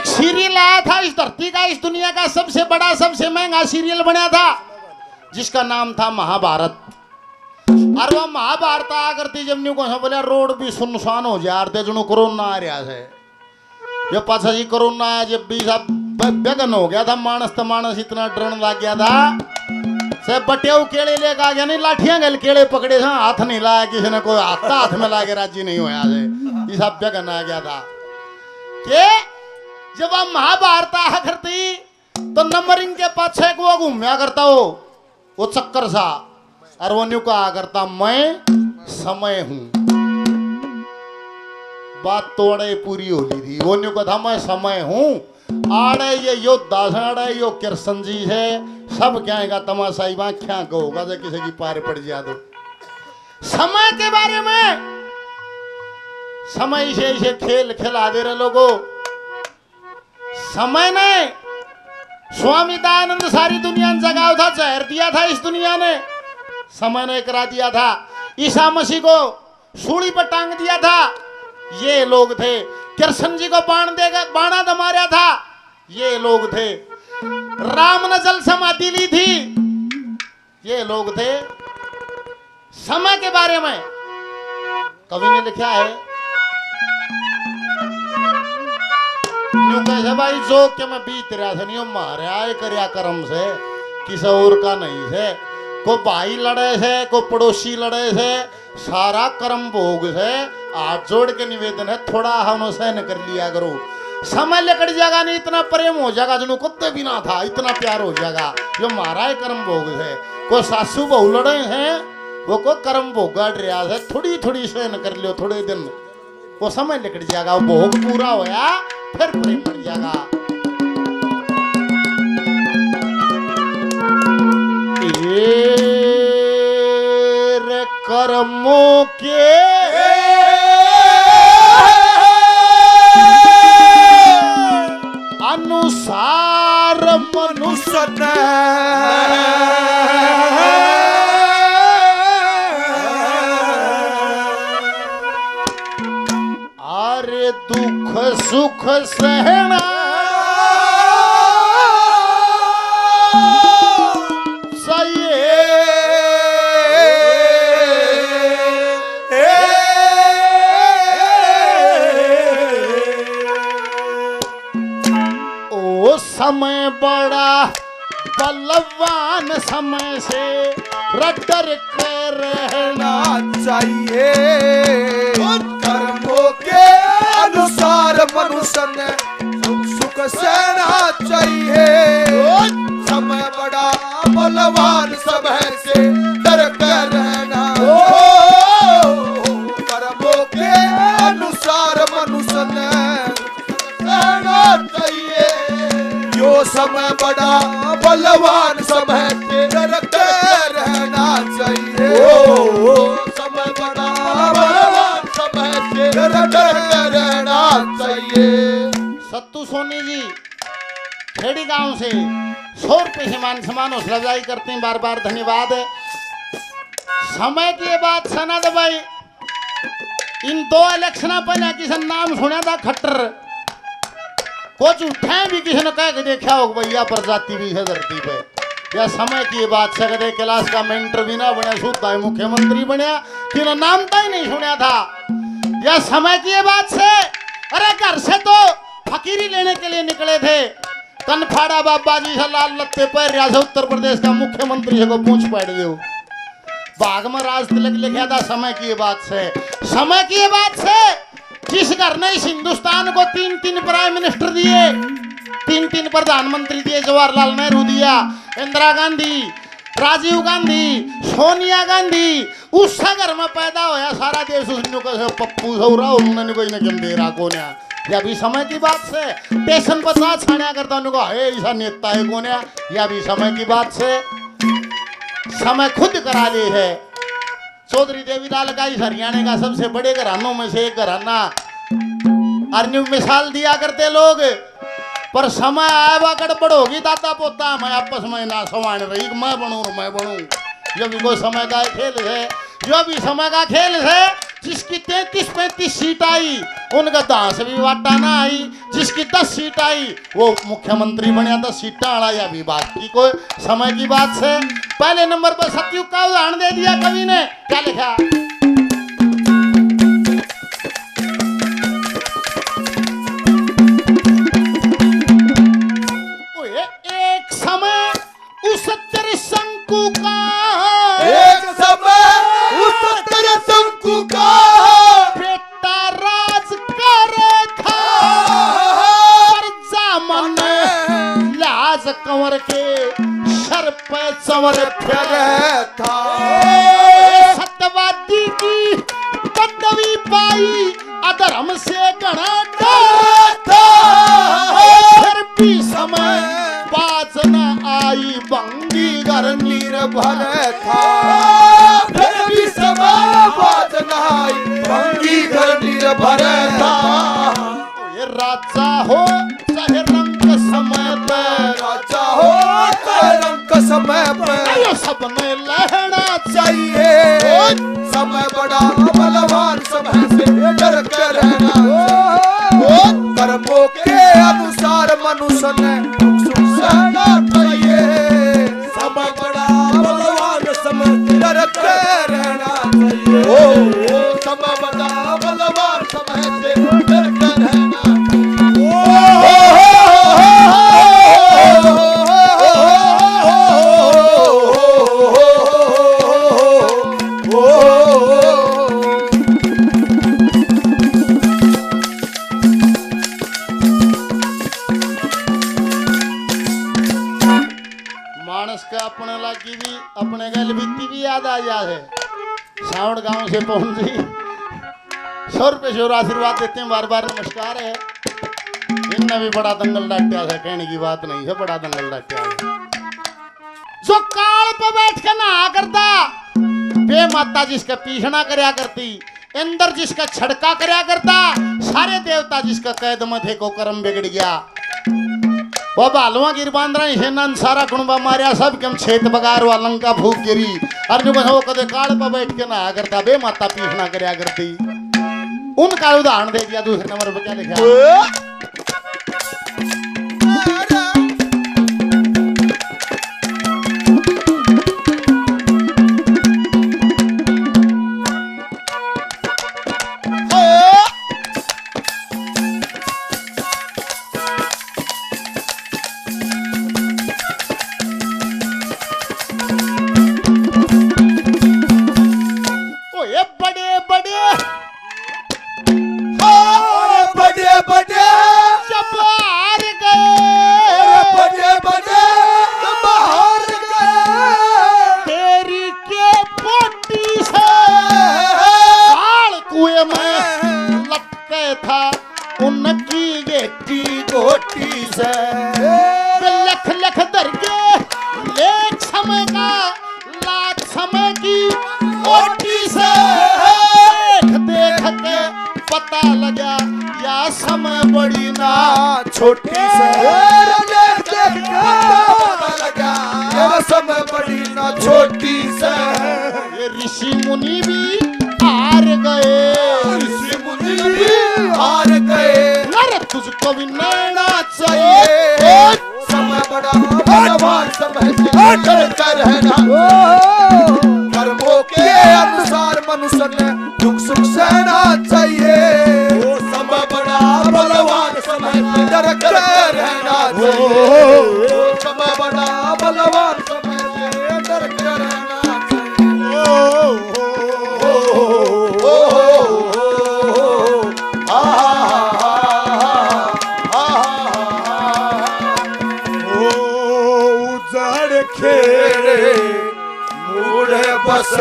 एक सीरियल आया था इस धरती का, इस दुनिया का सबसे बड़ा सबसे महंगा सीरियल बना था, जिसका नाम था महाभारत। और वो महाभारत आ करती जब न्यू को बोले रोड भी सुनसान हो जाए जनो कोरोना आ रहा है। ये पाछा जी कोरोना आया जब भी सब बेगन हो गया था, मानस तो मानस इतना डरने लग गया था। से बटियाऊ केले लेकर आ गया, नहीं लाठियां गल केले पकड़े था, हाथ नहीं लाया किसी ने, कोई हाथ में ला के राजी नहीं होया से। ये सब बेगन आ गया था कि जब हम महाभारत आ करती तो नंबरिंग के पाछे वो घूमया करता हो वो चक्कर सा, और वो न्यू कहा करता मैं समय हूं। बात तोड़े पूरी होली थी। वो न्यू कहा मैं समय हूं। आड़े ये योद्धा से, आड़े यो कृष्ण जी है, सब कहेगा तमाशा ही क्या कहोगा जब किसी की पार पड़ जाए तो। समय के बारे में समय से इसे खेल खिला दे रहे लोगों। समय ने स्वामी दयानंद सारी दुनिया ने जगाया था, जहर दिया था इस दुनिया ने, समय ने करा दिया था। ईसा मसीह को सूली पर टांग दिया था, ये लोग थे। कृष्ण जी को बाणा तो मारा था, ये लोग थे। राम ने जल समाधि ली थी, ये लोग थे। समय के बारे में कवि ने लिखा है, न्यू कैसे भाई जो के मैं बीत रहा था नहीं मारे आए करया कर्म से, किसी और का नहीं से। को भाई लड़े से, को पड़ोसी लड़े से, सारा कर्म भोग से। हाथ जोड़ के निवेदन है, थोड़ा हम सहन कर लिया करो। समय लेकर जाएगा नहीं, इतना प्रेम हो जाएगा जिन्हों कुत्ते भी ना था, इतना प्यार हो जाएगा। जो मारा है कर्म भोग है। को सासू बहू लड़े हैं, वो को कर्म भोग रहा है, थोड़ी थोड़ी सहन कर लियो थोड़े दिन, वो समय लेकर जाएगा। वो भोग पूरा होया फिर प्रेम बढ़ जाएगा। कर्मों के अनुसार मनुष्य ने अरे दुख सुख सहना समय बड़ा बलवान, समय से डर कर रहना चाहिए। कर्मों के अनुसार मनुष्य ने सुख सहना चाहिए। समय बड़ा बलवान, समय से डर कर रहना। कर्मों के अनुसार मनुष्य ने सहना चाहिए। यो समय बड़ा बलवान, समय से डर कर रहना चाहिए। समय बड़ा बलवान, समय से डर कर रहना चाहिए। सत्तू सोनी जी खेड़ी गांव से 100 रुपये से मान सम्मान हौसला अफजाई करते हैं, बार बार धन्यवाद। समय की ये बात सना दे भाई, इन 2 इलेक्शन पहले किसी नाम सुना था खट्टर, कुछ उठाए भी किसी ने कह के देखा हो भैया प्रजाति भी है धरती पे। या समय की बात से कदे क्लास का मेंटर भी ना बने, सुधा मुख्यमंत्री बनया कि नाम तो ही नहीं सुना था। या समय की बात से, अरे घर से तो फकीरी लेने के लिए निकले थे, कनफाड़ा बाबा जी से लाल लत्ते पर रहा से उत्तर प्रदेश का मुख्यमंत्री है को पूछ पड़ दो बाग में राज तिलक लिखा था। समय की बात से, समय की बात से जिस घर ने इस हिंदुस्तान को 3 प्राइम मिनिस्टर दिए, 3 प्रधानमंत्री दिए, जवाहरलाल नेहरू दिया, इंदिरा गांधी, राजीव गांधी, सोनिया गांधी, उस घर में पैदा होया सारा देश उसने पप्पू सौरा उन्होंने कोई न कम दे रहा कौन है। यह भी समय की बात से स्टेशन पर साथ छाया करता उनको है ऐसा नेता है कौन है। यह भी समय की बात से समय खुद करा ले है। चौधरी देवीलाल का इस हरियाणा का सबसे बड़े घरानों में से एक घराना, अर्न्यू मिसाल दिया करते लोग, पर समय आया गड़बड़ होगी दादा पोता मैं आपस में ना सवान रही मैं बनूं। ये भी कोई समय का खेल है, जो भी समय का खेल है। जिसकी 33-35 सीट आई उनका 10 भी वाटा ना आई, जिसकी 10 सीट आई वो मुख्यमंत्री बनया 10 सीटा वाला। या भी बात की कोई समय की बात से। पहले नंबर पर सतयुग का उदाहरण दे दिया कवि ने, क्या लिखा? एक समय उस त्रिशंकु का, एक समय उस त्रिशंकु का बेटा राज करे था, प्रजा मन लाज कंवर के सर पे चंवर फिरे था। सत्यवादी की पदवी पाई अधर्म से गणा था, फिर भी समय बाज न आई बंगी घर निर्भर था। फिर भी समय बाज न आई बंगी घर निर्भर था। ये राजा हो चाहे रंग समय पे, राजा हो चाहे रंग समय पे, यो सब में लहना चाहिए। समय बड़ा बलवान, समय से डर के रहना। कर्मों के अनुसार मनुष्य ने सुख सहना चाहिए। समय बड़ा बलवान, समय से डर के रहना चाहिए। समय बड़ा बलवान, समय से डर के रहना मानस का अपने लागी भी अपने गल बीती भी याद आ जा है। सावड़ गांव से पहुंच जी 100 रुपये से और आशीर्वाद देते हैं, बार बार नमस्कार है। इनने भी बड़ा दंगल डांटा है, कहने की बात नहीं है, बड़ा दंगल डांटा है। जो काल पे बैठ के नहा करता, बे माता जिसका पीछना करया करती, इंद्र जिसका छड़का करया करता, सारे देवता जिसका कैद में थे को कर्म बिगड़ गया। वो बालवा गिर बांध रहे हैं नन सारा कुणबा मारिया, सब कम छेत बगार वा लंका भूख गिरी। अरे वो कदे काल पर बैठ के नहा करता, बे माता पीछना करया करती। उनका उदाहरण दे दिया। दूसरे नंबर पर क्या लिखा? लख लख धर के लेख समय का लाख समय की ओटी से देख के पता लगा या समय बड़ी ना छोटी से। देख के पता लगा या समय बड़ी ना छोटी से। ये ऋषि मुनि भी हार गए, ऋषि मुनि भी हार गए। अरे तुझको भी नैना चाहिए। समय बड़ा बलवान, समय से डर कर रहना। कर्मों के अनुसार मनुष्य ने दुख सुख सहना चाहिए। समय बड़ा बलवान, समय से डर कर रहना चाहिए। समय बड़ा बलवान, समय से डर कर रहना बस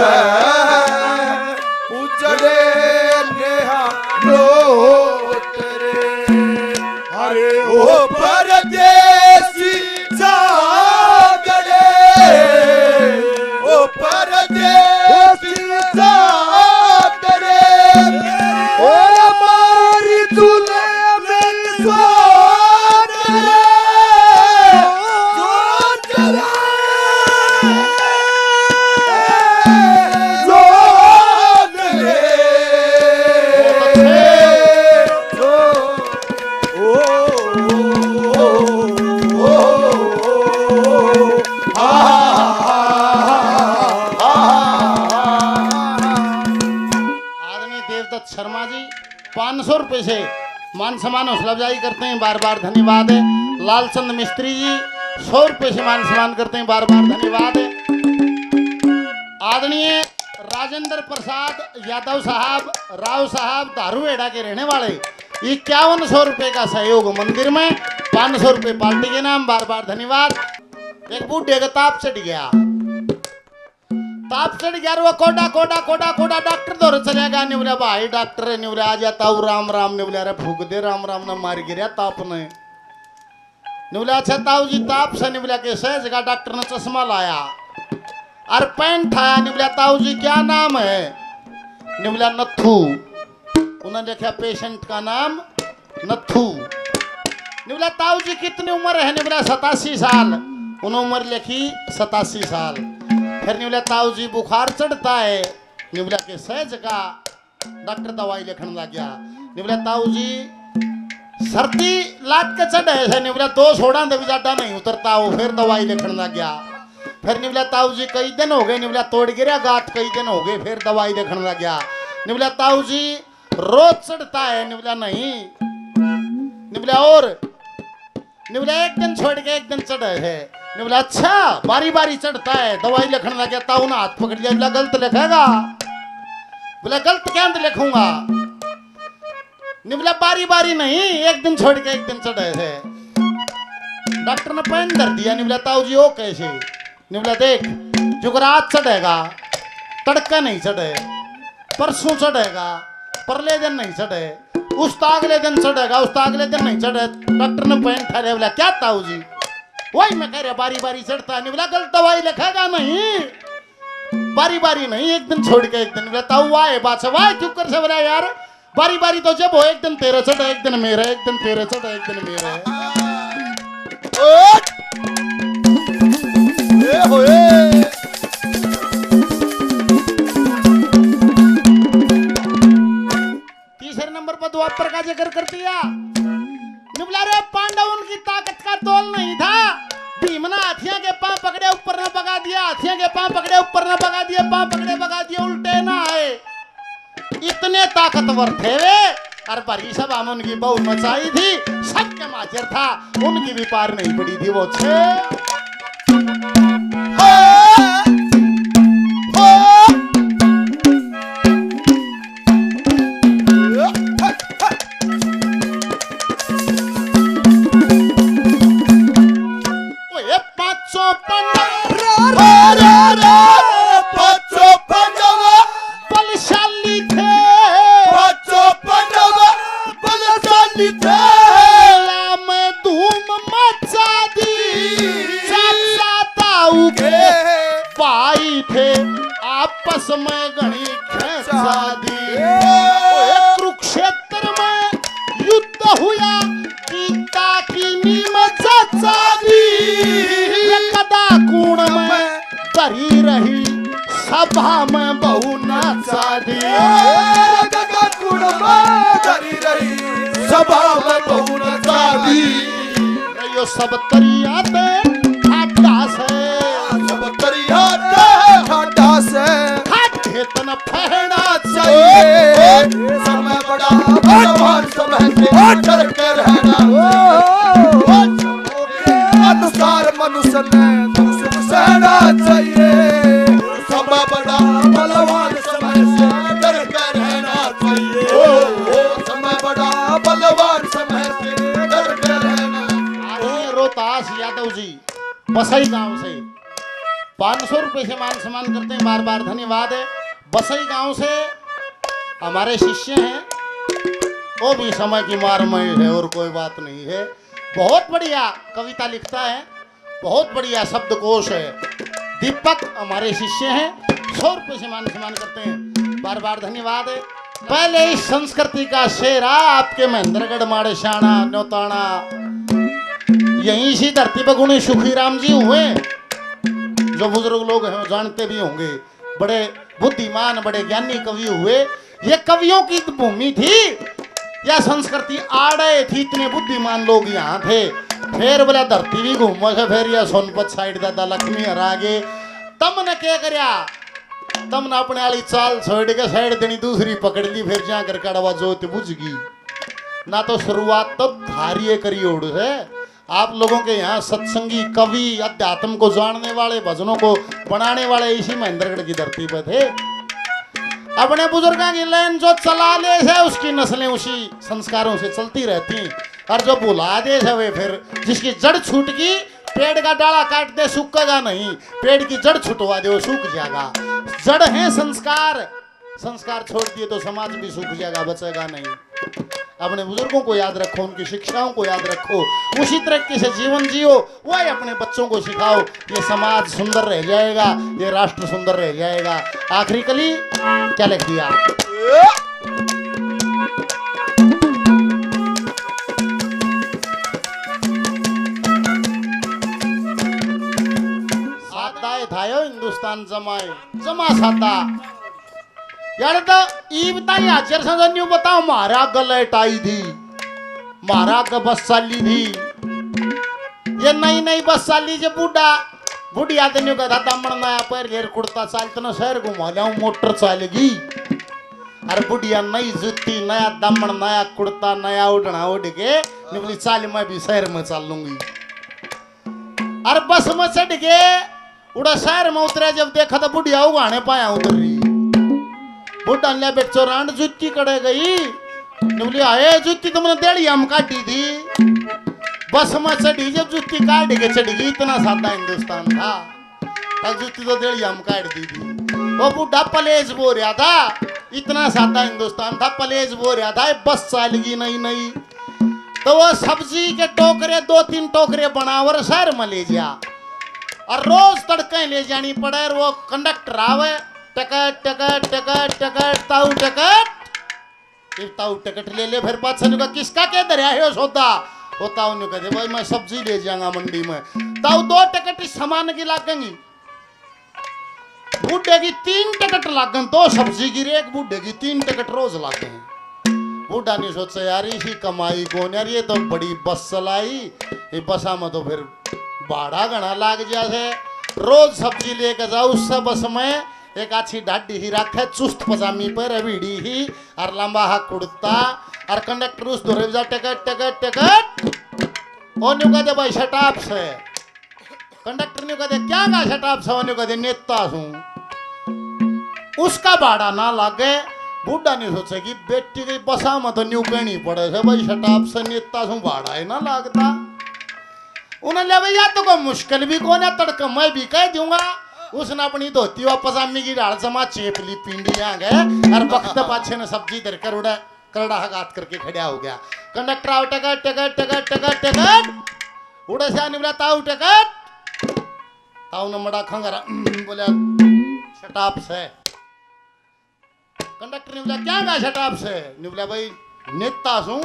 उजड़े नेहा लोतरे। अरे ओ परदेसी जागड़े, ओ परदेसी जागड़े। ओ हमारी दुनिया में स्वागड़े जो चला रुपए से मान सम्मान हौसला अफजाई करते हैं, बार बार धन्यवाद है। लालचंद मिस्त्री जी 100 रुपए से मान सम्मान करते हैं, बार बार धन्यवाद है। आदरणीय राजेंद्र प्रसाद यादव साहब, राव साहब दारूहेड़ा के रहने वाले 5100 रुपए का सहयोग मंदिर में, 500 रुपए पार्टी के नाम, बार बार धन्यवाद। एक बूढ़े का ताप चढ़ गया, ताप चढ़ गया, वो कोडा कोडा कोडा कोडा डॉक्टर दौर चलेगा। ने बोला भाई डॉक्टर ने बोला आ जाता हूँ, राम राम ने बोला अरे फूक दे राम राम ने, मार गिरा ताप ने बोला अच्छा ताऊ जी ताप से ने बोला के सहज का। डॉक्टर ने चश्मा लाया और पैंट आया, ने बोला ताऊ जी क्या नाम है, ने बोला नथू। उन्होंने देखा पेशेंट का नाम नथू। ने बोला ताऊ जी कितनी उम्र है, ने बोला 87 साल। उन्होंने उम्र लिखी 87 साल। फिर ने बोला ताऊ जी बुखार चढ़ता है, ने बोला के सहज का। डॉक्टर दवाई लिखने लग गया। ने बोला ताऊ जी सर्दी लाट के चढ़ है, ने बोला 2 सोडा दे ज्यादा नहीं उतरता हो। फिर दवाई लिखने लग गया। फिर ने बोला ताऊ जी कई दिन हो गए, ने बोला तोड़ गिरा गांठ कई दिन हो गए। फिर दवाई लिखने लग गया। ने बोला ताऊ जी रोज चढ़ता है, ने बोला नहीं। ने बोला और, ने बोला एक दिन छोड़ के एक दिन चढ़े है। ने बोला अच्छा बारी बारी चढ़ता है। दवाई लिखने लग गया। ताऊ ने हाथ पकड़ लिया, बोला गलत लिखेगा। बोला गलत क्या लिखूंगा। ने बोला बारी बारी नहीं एक दिन छोड़ के एक दिन चढ़े है। डॉक्टर ने पेन धर दिया। ने बोला ताऊ जी वो कैसे। ने बोला देख जुगरात चढ़ेगा, तड़का नहीं चढ़े, परसों चढ़ेगा, परले दिन नहीं चढ़े, उस अगले दिन चढ़ेगा, उस अगले दिन नहीं चढ़े। डॉक्टर ने पेन खा लिया। बोला क्या ताऊ जी वही मैं कह रहा बारी बारी चढ़ता। नहीं बोला गलत दवाई लिखेगा नहीं, बारी बारी नहीं एक दिन छोड़ के एक दिन। बोला ताऊ वाह बात से वाह क्यों कर से। बोला यार बारी बारी तो जब हो एक दिन तेरे चढ़े एक दिन मेरे, एक दिन तेरे चढ़े एक दिन मेरे। तीसरे नंबर पर द्वापर का जिक्र कर दिया। निबला रे पांडव उनकी ताकत का तोल नहीं था। भीम ने हाथियों के पांव पकड़े ऊपर न भगा दिया, हाथियों के पांव पकड़े ऊपर न भगा दिए, पांव पकड़े भगा दिए उल्टे ना आए। इतने ताकतवर थे वे। और भरी सभा में उनकी बहु मचाई थी, सबके माचर था, उनकी भी पार नहीं पड़ी थी वो छे। आपस में घनी खेचा दी। कुरुक्षेत्र में युद्ध हुआ, गीता की नीम चचा दी। कदा कूण में धरी रही, सभा में बहु नाचा दी। कदा कूण में धरी रही, सभा में बहु नाचा दी। यो सब तरिया दे ठाटा से, सब तरिया दे ठाटा से। तन फहना चाहिए, समय बड़ा भगवान समय से डर के रहना। अनुसार मनुष्य ने दुख सुख सहना चाहिए। समय बड़ा बलवान समय से डर के रहना चाहिए। समय बड़ा बलवान समय से डर के रहना। रोहतास यादव जी बसई गांव से 500 रुपए से मान सम्मान करते हैं, बार बार धन्यवाद है। बसई गांव से हमारे शिष्य हैं, वो भी समय की मार में है और कोई बात नहीं है। बहुत बढ़िया कविता लिखता है, बहुत बढ़िया शब्दकोश है। दीपक हमारे शिष्य हैं, 100 रुपए से मान सम्मान करते हैं, बार बार धन्यवाद है। पहले इस संस्कृति का शेरा आपके महेंद्रगढ़ माड़े शाना न्योताना, यहीं सी धरती पर गुणी सुखीराम जी हुए, जो बुजुर्ग लोग हैं जानते भी होंगे। बड़े बुद्धिमान बड़े ज्ञानी कवि हुए। ये कवियों की भूमि थी, यह संस्कृति आड़े थी, इतने बुद्धिमान लोग यहाँ थे। फिर बोला धरती भी घूमो से, फिर यह सोनपत साइड दादा लक्ष्मी हरा गे। तम ने क्या करया, तम ने अपने वाली चाल छोड़ के साइड देनी दूसरी पकड़ ली। फिर जाकर कड़वा जोत बुझ गई। ना तो शुरुआत तो धारिये करी ओढ़ है। आप लोगों के यहाँ सत्संगी कवि अध्यात्म को जानने वाले भजनों को बनाने वाले इसी महेंद्रगढ़ की धरती पर थे। अपने बुजुर्गों की लाइन जो चला ले है उसकी नस्लें उसी संस्कारों से चलती रहती, और जो भुला दे है वे फिर जिसकी जड़ छूट गई, पेड़ का डाला काट दे सूखेगा नहीं, पेड़ की जड़ छुटवा दे वो सूख जाएगा। जड़ है संस्कार, संस्कार छोड़ दिए तो समाज भी सूख जाएगा, बचेगा नहीं। अपने बुजुर्गों को याद रखो, उनकी शिक्षाओं को याद रखो, उसी तरीके से जीवन जियो, वही अपने बच्चों को सिखाओ। ये समाज सुंदर रह जाएगा, ये राष्ट्र सुंदर रह जाएगा। आखिरी कली क्या लिख दिया? सादा था यो हिंदुस्तान जमाए जमा सादा यार। तो ई बताइए हाजर संजन्यू बताओ, मारा गलट आई थी, मारा का बस चाली थी, ये नई नई बस चाली जो बूढ़ा बूढ़ी आदमी का था दमन नया पैर घेर कुर्ता चाल तो शहर घुमा लिया मोटर चलेगी। अरे बुढ़िया नई जूती नया दमन नया कुर्ता नया उड़ना उड़ के निकली चाल, मैं भी शहर में चल लूंगी। अरे बस में चढ़ के उड़ा शहर में उतरे, जब देखा तो बुढ़िया उगाने पाया उतर रही। बुढ़ा ले बेट चौरान जुत्ती कड़े गई, बोली आए जुत्ती तुमने देड़ी हम काटी थी। बस में चढ़ी जब जुत्ती काट के चढ़ गई, इतना सादा हिंदुस्तान था, तब जुत्ती तो देड़ी हम काट दी थी। वो बुढ़ा पलेज बो रहा था, इतना सादा हिंदुस्तान था, पलेज बो रहा था। बस चालगी नहीं नहीं तो वो सब्जी के टोकरे 2-3 टोकरे बनावर शहर में ले जा, और रोज तड़के ले जानी पड़े। वो कंडक्टर आवे, टिकट टिकट टिकट टिकट ताऊ टिकट, ताऊ टिकट ले ले। फिर पाछा ने कहा किसका के दरिया है सौदा, वो ताऊ ने कहा भाई मैं सब्जी ले जाऊंगा मंडी में। ताऊ 2 टिकट इस सामान की लागेंगी, बूढ़े की 3 टिकट लागन, 2 सब्जी की एक बूढ़े की 3 टिकट रोज लागे। बूढ़ा ने सोचा यार इसी कमाई कौन यार, ये तो बड़ी बस चलाई, ये बसा में तो फिर भाड़ा घना लाग जाए। रोज सब्जी लेकर जाओ उससे बस में, एक अच्छी ढाडी ही रखे, चुस्त पजामी पर अबीड़ी ही और लंबा हा कुर्ता, और कंडक्टर उस दौरे जा टिकट टिकट टिकट। और न्यू कहते भाई शटाप से, कंडक्टर ने कहते क्या का शटाप से, न्यू कहते नेता हूँ। उसका भाड़ा ना लागे, बूढ़ा नहीं सोचे कि बेटी की बसा में तो न्यू कहनी पड़े से भाई शटाप से नेता हूँ, भाड़ा ही ना लागता। उन्हें ले भैया तो कोई मुश्किल भी कौन है, तड़का मैं भी कह दूंगा। उसने अपनी धोती व पजामी की डाल जमा चेप ली, पिंडी आ गए, और वक्त पाछे ने सब्जी धरकर उड़ा करड़ा हगात करके खड़ा हो गया। कंडक्टर आओ ticket ticket ticket ticket ticket, उड़े से आने बोला ताऊ टिकट, ताऊ ने मड़ा खंगरा बोला शटाप से। कंडक्टर ने बोला क्या गा शटाप से, ने बोला भाई नेता हूँ।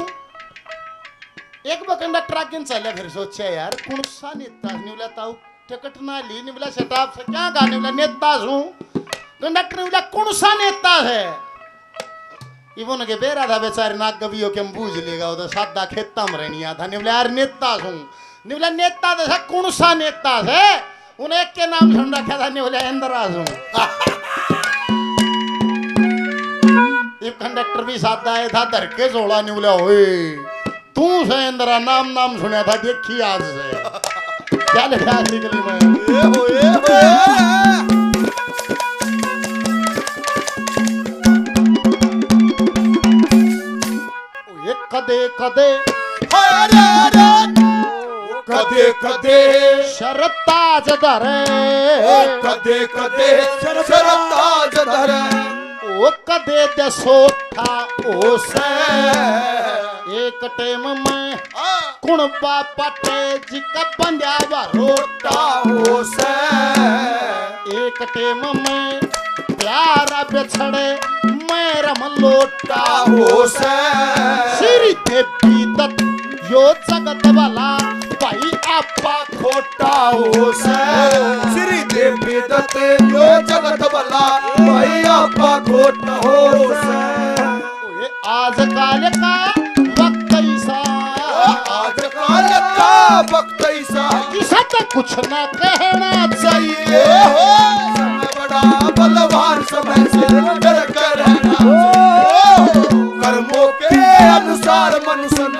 एक बार कंडक्टर आगे चले, फिर सोचे यार कौन सा नेता, ने बोला ताऊ टिकट ना ली, ने बोला शटाप से क्या गा, ने बोला नेता हूँ। कंडक्टर ने बोला कौन सा नेता है, इवन के बेरा था बेचारे नाग कवियों के हम बूझ लेगा, वो तो सादा खेता में रहनी था। ने बोला यार नेता हूँ, ने बोला नेता था कौन सा नेता है, उन्हें एक के नाम सुन रखा था, ने बोला इंद्राज हूँ। ये कंडक्टर भी सादा है था, धर के जोड़ा, ने बोला ओए तू से इंदिरा नाम नाम सुना था, देखी आज से क्या लिखा आर्टिकल में। कदे कदे कदे कदे शरताज धरे, कदे कदे शरताज धरे, ओ कदे दसोठा ओ से एक टेम में कुणबा पटे जिका बंध्या रोटा हो से, एक टेम में प्यारा बिछड़े मेरा मलोटा हो से, श्री देवी दत्त यो जगत वाला भाई आपा खोटा हो से, श्री देवी दत्त यो जगत वाला भाई आपा खोटा हो से। आज काल का वक्त ऐसा, आज काल का वक्त ऐसा, किसा तो कुछ ना कहना चाहिए, समय बड़ा बलवान समय से डर कर रहना, कर्मों के अनुसार मनुष्य ने